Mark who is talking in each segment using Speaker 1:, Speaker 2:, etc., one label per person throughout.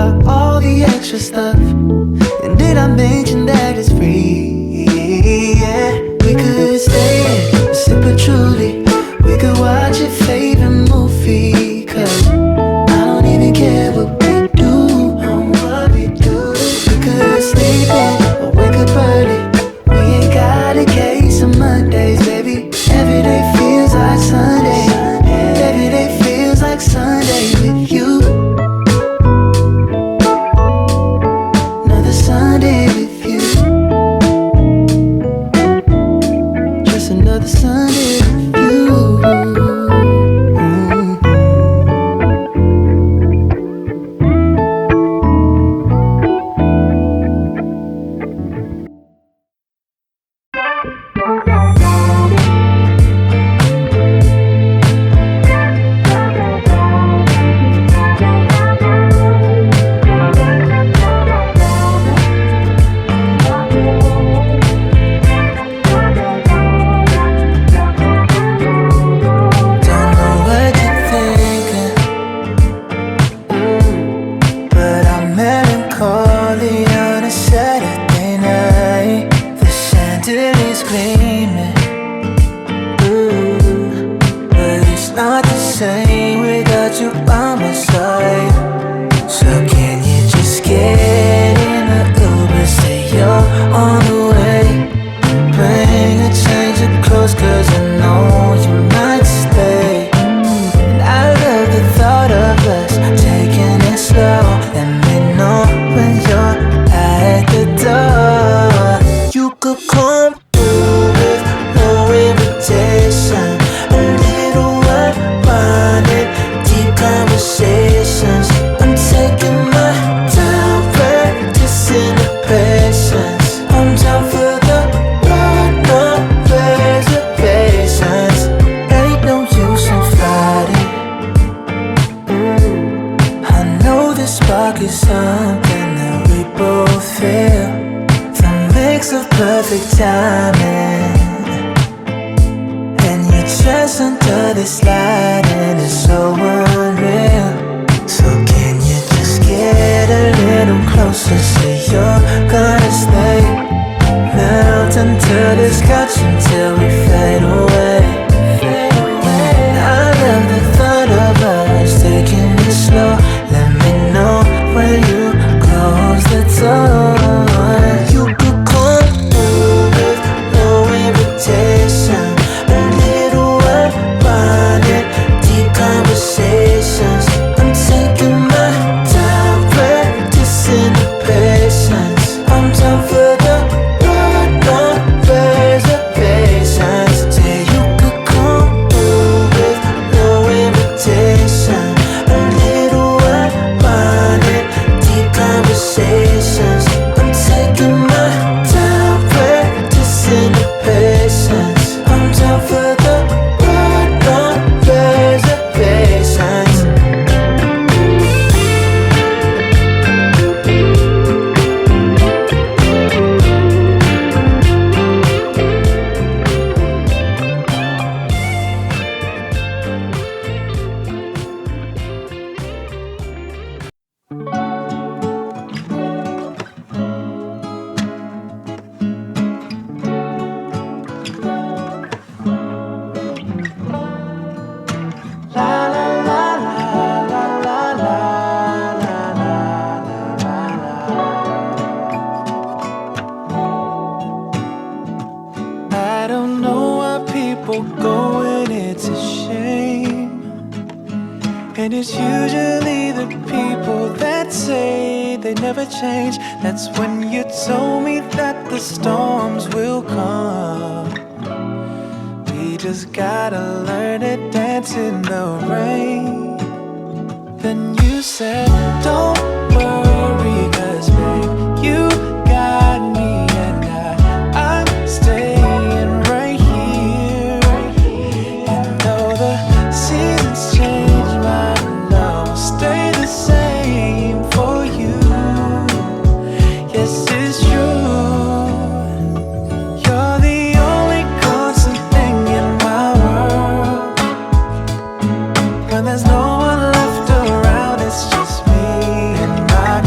Speaker 1: about all the extra stuff? And did I mention that it's free? Yeah, we could stay and sip a truly. We could watch your favorite movie, 'cause I don't even care what we do, what we do. We could sleep in or wake up early. We ain't got a case of Mondays, baby. Every day feels like Sunday. Every day feels like Sunday with you. Another Sunday with you. Just another Sunday with you.
Speaker 2: When there's no one left around, it's just me and my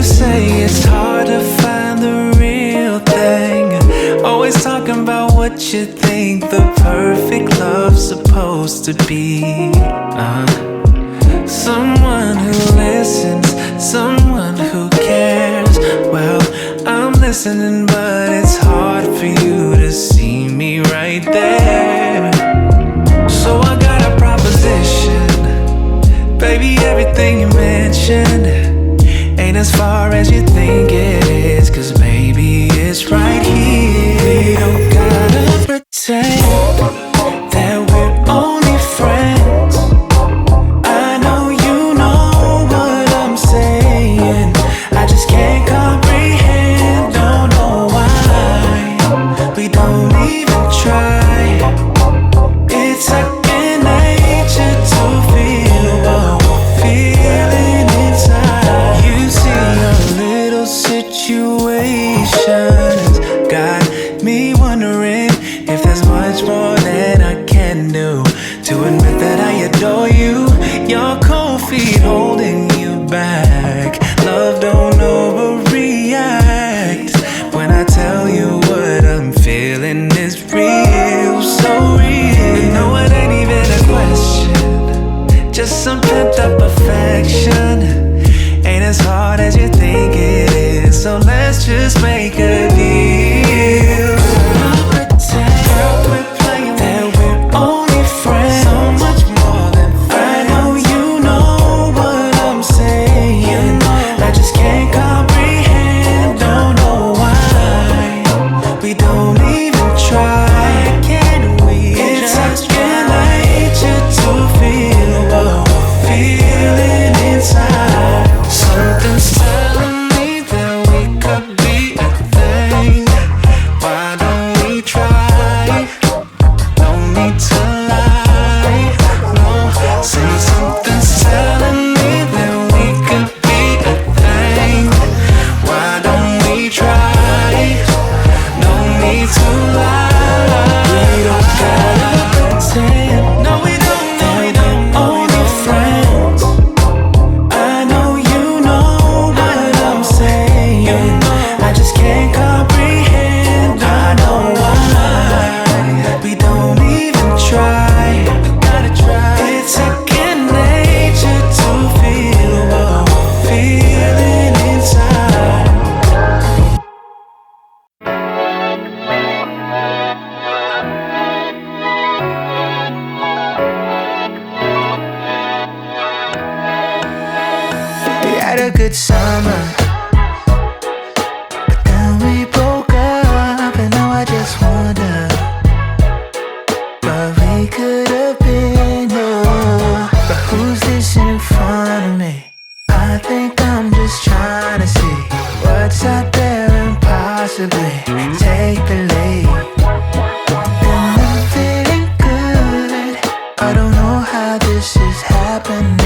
Speaker 1: say it's hard to find the real thing. Always talking about what you think the perfect love's supposed to be. Someone who listens, someone who cares. Well, I'm listening, but it's hard for you to see me right there. So I got a proposition. Baby, everything you mentioned ain't as far as you think it is, 'cause maybe it's right here. We don't gotta pretend that we're only friends. I know you know what I'm saying. I just can't comprehend, don't know why we don't even try. It's second nature to feel what we're feeling inside. You see, your little situation has got me wondering if there's much more that I can do to admit that I adore you. Your cold feet holding you back. Love don't overreact when I tell you what I'm feeling is real, so real. No, it ain't even a question, just some pent up affection. Ain't as hard as you think it is, so let's just make a deal. Girl, quit playing that we're only friends. So much more than friends. I know you know what I'm saying. I just can't comprehend, don't know why we don't even try. Can we? It's second nature to feel what we're feeling inside. Something's telling me that we could be a thing. Why don't we try? No need to lie, no. Say something's telling me that we could be a thing. Why don't we try? No need to lie. We don't gotta pretend. No, we don't. No, we don't. Only friends. I know you know what I'm saying. I just can't comprehend, I know why we don't even try. Gotta try. It's second nature to feel what we're feeling inside. We had a good summer, but then we broke up, and now I just wonder what we could have been. But who's this in front of me? I think I'm just trying to see what's out there and possibly take the lead. And I'm feeling good. I don't know how this is happening.